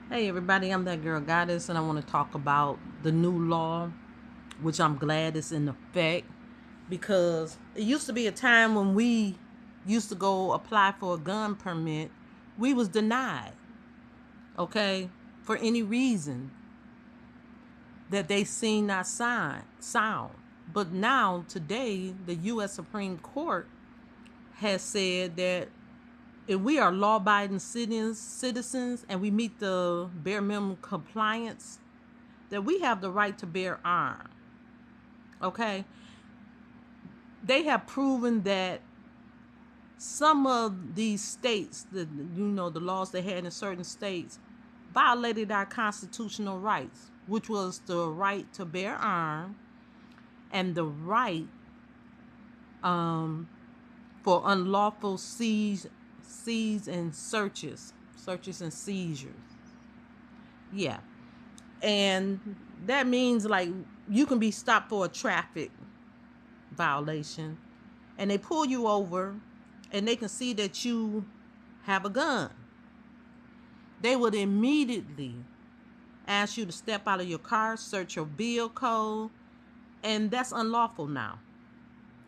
Hey everybody, I'm that girl Goddess, and I want to talk about the new law, which I'm glad is in effect because it used to be a time when we used to go apply for a gun permit, we was denied, okay, for any reason that they seen not sound. But now today, the U.S. Supreme Court has said that if we are law-abiding citizens and we meet the bare minimum compliance, that we have the right to bear arms. Okay, they have proven that some of these states, the laws they had in certain states, violated our constitutional rights, which was the right to bear arms and the right um, for unlawful seize and searches and seizures. Yeah, and that means like you can be stopped for a traffic violation and they pull you over and they can see that you have a gun. They would immediately ask you to step out of your car, search your vehicle, and that's unlawful now.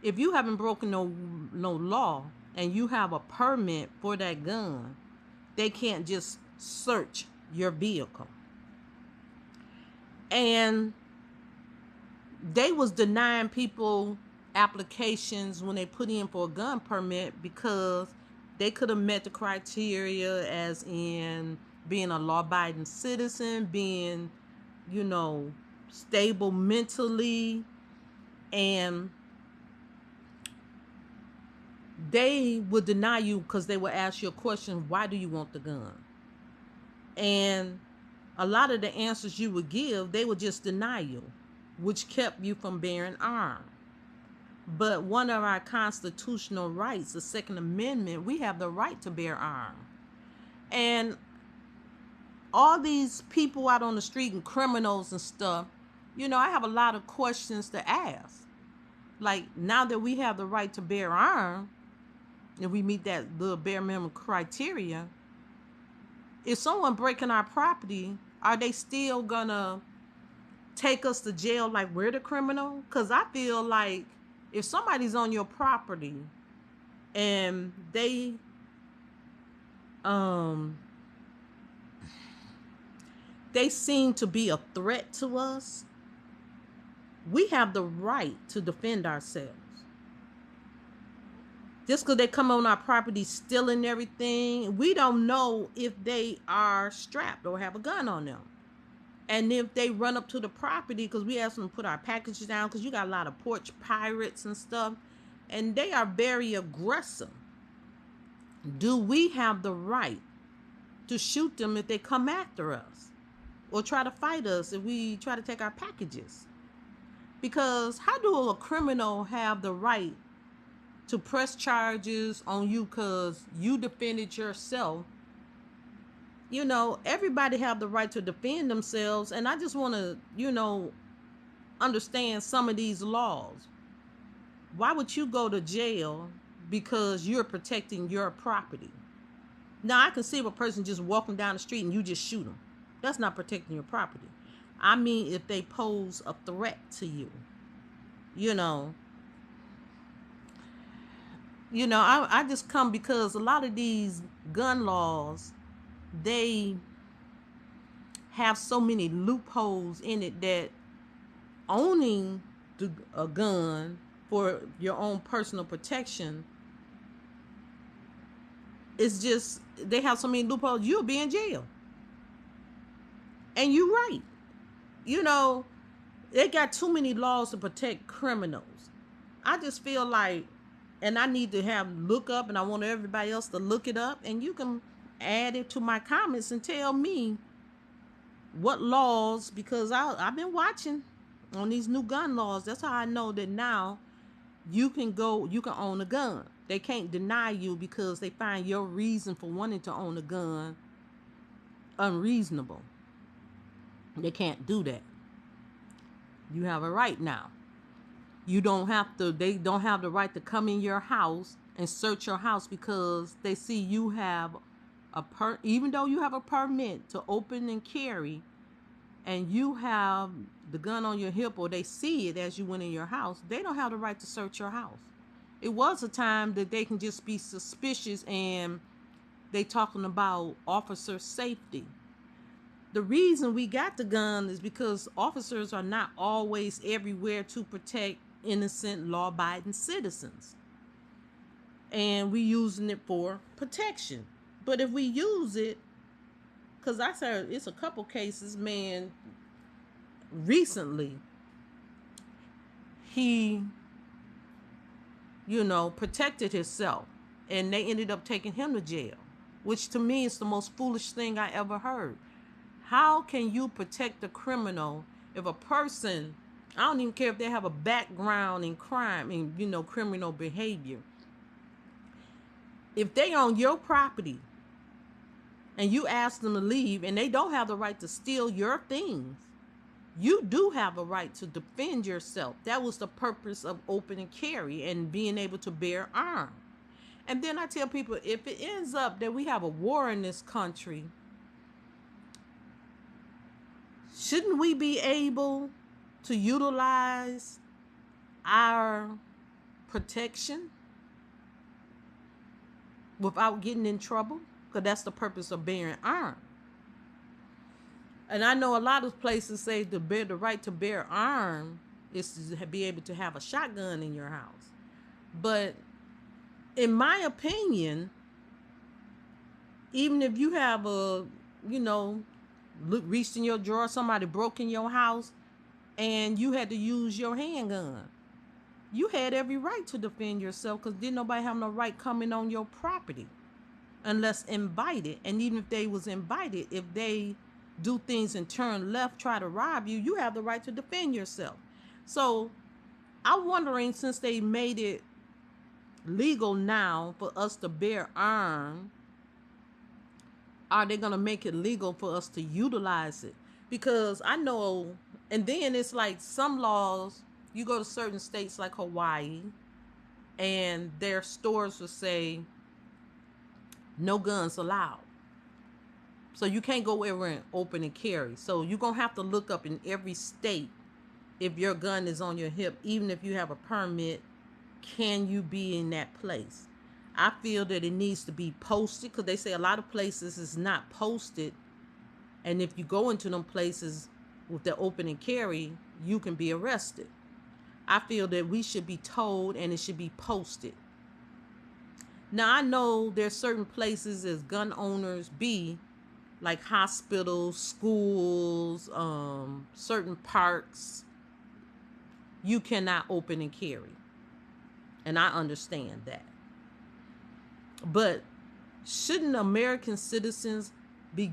If you haven't broken no law and you have a permit for that gun, they can't just search your vehicle. And they was denying people applications when they put in for a gun permit because they could have met the criteria as in being a law-abiding citizen, being, you know, stable mentally, and they would deny you because they would ask you a question, why do you want the gun? And a lot of the answers you would give, they would just deny you, which kept you from bearing arms. But one of our constitutional rights, the Second Amendment, we have the right to bear arms. And all these people out on the street and criminals and stuff, I have a lot of questions to ask. Like, now that we have the right to bear arms, and we meet that little bare minimum criteria, if someone breaking our property, are they still gonna take us to jail like we're the criminal? Because I feel like if somebody's on your property and um they seem to be a threat to us, we have the right to defend ourselves. Just because they come on our property stealing everything, we don't know if they are strapped or have a gun on them. And if they run up to the property, because we ask them to put our packages down, because you got a lot of porch pirates and stuff, and they are very aggressive. Do we have the right to shoot them if they come after us or try to fight us if we try to take our packages? Because how do a criminal have the right to press charges on you because you defended yourself? Everybody have the right to defend themselves, and I just want to, understand some of these laws. Why would you go to jail because you're protecting your property? Now, I can see if a person just walking down the street and you just shoot them. That's not protecting your property. I mean, if they pose a threat to you, you know, I just come because a lot of these gun laws, they have so many loopholes in it that owning a gun for your own personal protection is just, they have so many loopholes, you'll be in jail. And you're right. You know, they got too many laws to protect criminals. I just feel like, and I need to have look up, and I want everybody else to look it up, and you can add it to my comments and tell me what laws, because I've been watching on these new gun laws. That's how I know that now you can own a gun. They can't deny you because they find your reason for wanting to own a gun unreasonable. They can't do that. You have a right now. They don't have the right to come in your house and search your house because they see you have even though you have a permit to open and carry, and you have the gun on your hip, or they see it as you went in your house, they don't have the right to search your house. It was a time that they can just be suspicious, and they talking about officer safety. The reason we got the gun is because officers are not always everywhere to protect innocent, law-abiding citizens. And we using it for protection. But if we use it, because I said it's a couple cases, man, recently, he, protected himself, and they ended up taking him to jail, which to me is the most foolish thing I ever heard. How can you protect a criminal if a person, I don't even care if they have a background in crime and, criminal behavior. If they on your property and you ask them to leave and they don't have the right to steal your things, you do have a right to defend yourself. That was the purpose of open and carry and being able to bear arms. And then I tell people, if it ends up that we have a war in this country, shouldn't we be able to utilize our protection without getting in trouble? Because that's the purpose of bearing arms. And I know a lot of places say the right to bear arms is to be able to have a shotgun in your house. But in my opinion, even if you have reached in your drawer, somebody broke in your house, and you had to use your handgun, you had every right to defend yourself, because didn't nobody have no right coming on your property unless invited. And even if they was invited, if they do things and turn left, try to rob you, you have the right to defend yourself. So I'm wondering, since they made it legal now for us to bear arms, are they going to make it legal for us to utilize it? Because I know, and then it's like some laws, you go to certain states like Hawaii, and their stores will say no guns allowed. So you can't go everywhere and open and carry. So you're going to have to look up in every state, if your gun is on your hip, even if you have a permit, can you be in that place? I feel that it needs to be posted, because they say a lot of places is not posted. And if you go into them places with the open and carry, you can be arrested. I feel that we should be told, and it should be posted. Now, I know there's certain places as gun owners be, like hospitals, schools, certain parks, you cannot open and carry. And I understand that. But shouldn't American citizens be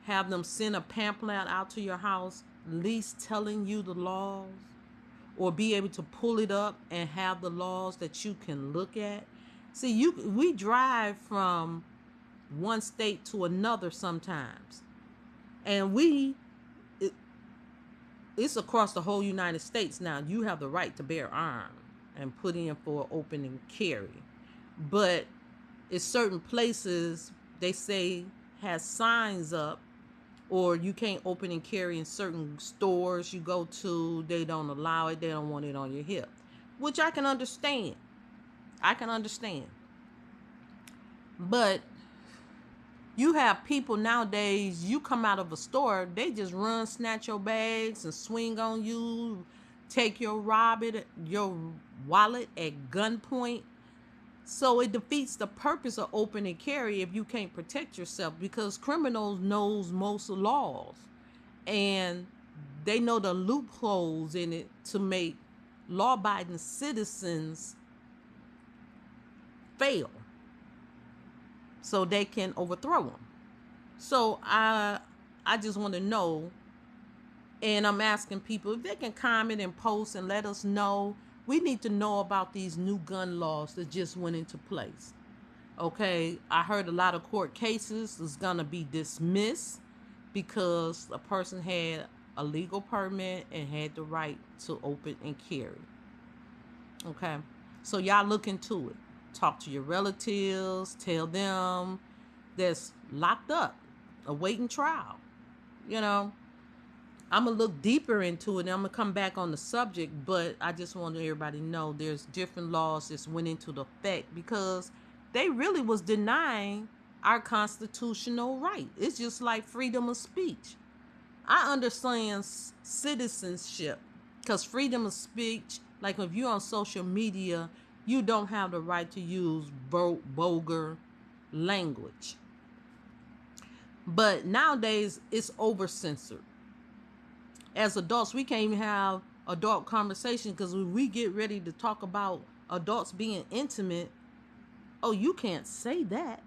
have them send a pamphlet out to your house, at least telling you the laws, or be able to pull it up and have the laws that you can look at? See, we drive from one state to another sometimes, and it's across the whole United States now. You have the right to bear arms and put in for open and carry. But it's certain places they say has signs up, or you can't open and carry in certain stores you go to. They don't allow it. They don't want it on your hip, which I can understand. But you have people nowadays, you come out of a store, they just run, snatch your bags and swing on you, take your wallet at gunpoint. So it defeats the purpose of open and carry if you can't protect yourself, because criminals knows most laws, and they know the loopholes in it to make law-abiding citizens fail, so they can overthrow them. So I just want to know, and I'm asking people if they can comment and post and let us know. We need to know about these new gun laws that just went into place. Okay, I heard a lot of court cases is going to be dismissed because a person had a legal permit and had the right to open and carry. Okay, so y'all look into it. Talk to your relatives. Tell them that's locked up, awaiting trial. You know, I'm going to look deeper into it and I'm going to come back on the subject, but I just want everybody to know there's different laws that went into the effect because they really was denying our constitutional right. It's just like freedom of speech. I understand citizenship because freedom of speech, like if you're on social media, you don't have the right to use vulgar language. But nowadays, it's over censored. As adults, we can't even have adult conversation because when we get ready to talk about adults being intimate, oh, you can't say that.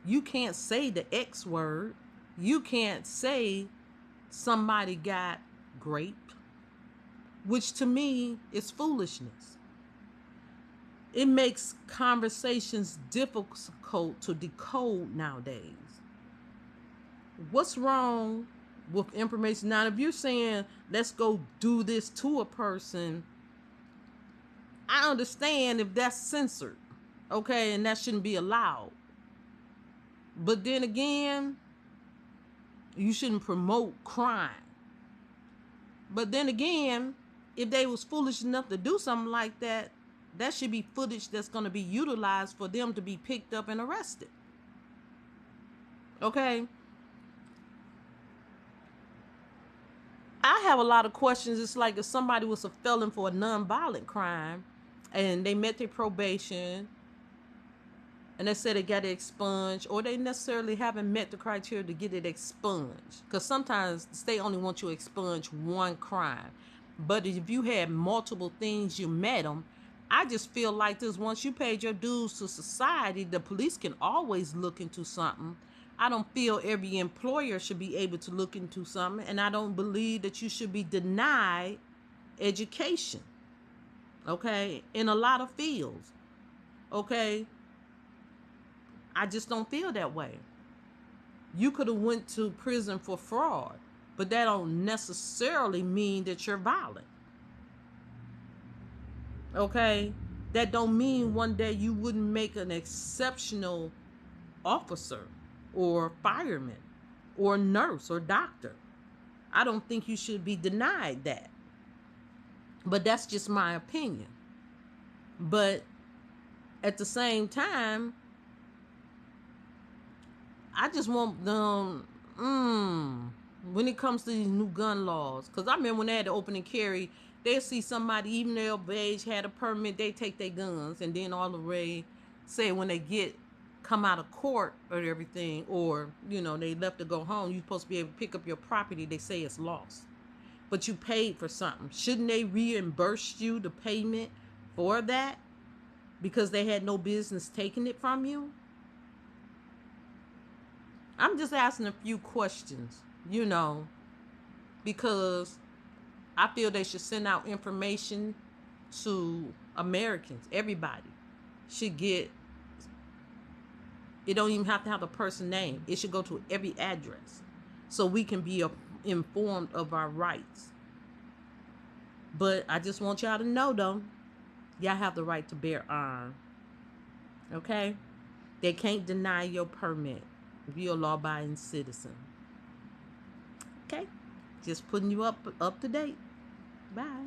You can't say the X word. You can't say somebody got raped, which to me is foolishness. It makes conversations difficult to decode nowadays. What's wrong with information? Now, if you're saying, let's go do this to a person, I understand if that's censored, okay, and that shouldn't be allowed. But then again, you shouldn't promote crime. But then again, if they was foolish enough to do something like that, that should be footage that's going to be utilized for them to be picked up and arrested. Okay? I have a lot of questions. It's like if somebody was a felon for a non-violent crime and they met their probation and they said they got it expunged, or they necessarily haven't met the criteria to get it expunged. Because sometimes the state only wants you to expunge one crime. But if you had multiple things, you met them. I just feel like this: once you paid your dues to society, the police can always look into something. I don't feel every employer should be able to look into something, and I don't believe that you should be denied education, okay, in a lot of fields, okay? I just don't feel that way. You could have went to prison for fraud, but that don't necessarily mean that you're violent. Okay? That don't mean one day you wouldn't make an exceptional officer or fireman or nurse or doctor. I don't think you should be denied that. But that's just my opinion. But at the same time, I just want them, when it comes to these new gun laws, because I remember when they had to open and carry, they'll see somebody, even their of age, had a permit, they take their guns, and then all the way say when they come out of court or everything, or, they left to go home, you're supposed to be able to pick up your property, they say it's lost. But you paid for something. Shouldn't they reimburse you the payment for that? Because they had no business taking it from you? I'm just asking a few questions, because I feel they should send out information to Americans. Everybody should get, it don't even have to have a person name. It should go to every address so we can be informed of our rights. But I just want y'all to know, though, y'all have the right to bear arms. Okay? They can't deny your permit if you're a law-abiding citizen. Okay? Just putting you up to date. Bye.